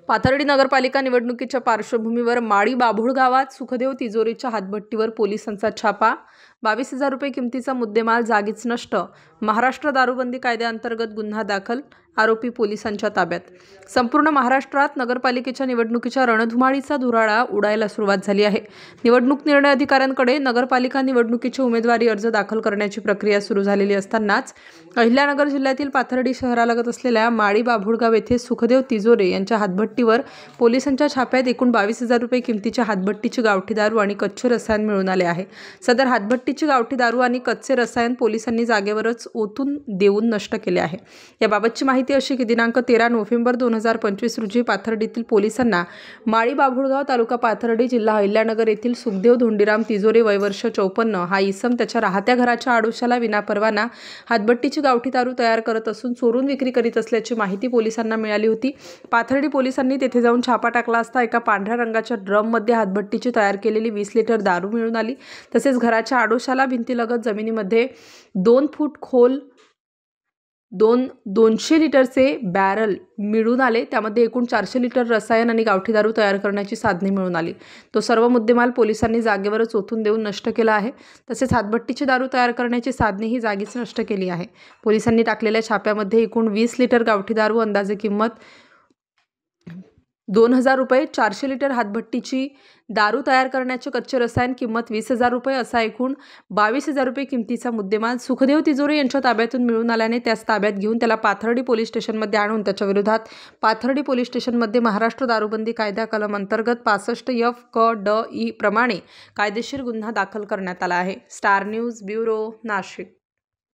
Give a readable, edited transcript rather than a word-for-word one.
पाथर्डी नगरपालिका निवडणुकीच्या पार्श्वभूमीवर माळी बाभूळ गावात सुखदेव तिजोरीच्या हातभट्टीवर पोलिसांचा छापा। 22,000 रुपये किमतीचा मुद्देमाल जागीच नष्ट। महाराष्ट्र दारूबंदी कायद्याअंतर्गत गुन्हा दाखल। आरोपी पोलिसांच्या ताब्यात। संपूर्ण महाराष्ट्रात नगरपालिकेच्या निवडणुकीच्या रणधुमाळीचा धुराळा उडायला सुरुवात झाली आहे। निवडणूक निर्णय अधिकाऱ्यांकडे नगरपालिका निवडणुकीचे उमेदवारी अर्ज दाखल करण्याची प्रक्रिया सुरू झालेली असतानाच अहिल्यानगर जिल्ह्यातील पाथर्डी शहरालगत असलेल्या माळी बाभूळगाव येथे सुखदेव तिजोरे यांच्या हातभट्टीवर पोलिसांच्या छाप्यात एकूण 22,000 रुपये किमतीच्या हातभट्टीची गावठी दारू आणि कच्चे रसायन मिळून आले आहे। सदर हातभट्टीची गावठी दारू आणि कच्चे रसायन पोलिसांनी जागेवरच ओतून देऊन नष्ट केले आहे। याबाबतची माहिती अशी की दिनांक 13 नोव्हेंबर 2025 रोजी पाथर्डीतील पोलिसांना माळी बाभूळगाव तालुका पाथर्डी जिल्हा अहिल्यानगर येथील सुखदेव धोंडीराम तिजोरे वय वर्ष 54 हा इसम त्याच्या राहत्या घराच्या आडोशाला विनापरवाना हातभट्टीची गावठी दारू तयार करत असून चोरून विक्री करीत असल्याची माहिती पोलिसांना मिळाली होती। पाथर्डी पोलिसांनी तेथे जाऊन छापा टाकला असता एका पांढऱ्या रंगाच्या ड्रममध्ये हातभट्टीची तयार केलेली 20 लिटर दारू मिळून आली। तसेच घराच्या आडोशाला भिंतीलगत जमिनीमध्ये 2 फूट खोल 200 लिटरचे बॅरल मिळून आले। त्यामध्ये एकूण 400 लिटर रसायन आणि गावठी दारू तयार करण्याची साधने मिळून आली। तो सर्व मुद्देमाल पोलिसांनी जागेवरच ओतून देऊन नष्ट केला आहे। तसेच हातभट्टीची दारू तयार करण्याची साधनेही जागीच नष्ट केली आहे। पोलिसांनी टाकलेल्या छाप्यामध्ये एकूण 20 लिटर गावठी दारू, अंदाजे किंमत 2,000 रुपये, 400 लिटर हातभट्टीची दारू तयार करण्याचे कच्चे रसायन किंमत 20,000 रुपये असा एकूण 22,000 रुपये किमतीचा मुद्देमाल सुखदेव तिजोरे यांच्या ताब्यातून मिळून आल्याने त्यास ताब्यात घेऊन त्याला पाथर्डी पोलीस स्टेशनमध्ये आणून त्याच्या विरोधात पाथर्डी पोलीस स्टेशनमध्ये महाराष्ट्र दारूबंदी कायदा कलम अंतर्गत 65 FKDI प्रमाणे कायदेशीर गुन्हा दाखल करण्यात आला आहे। Star news bureau, Nashik.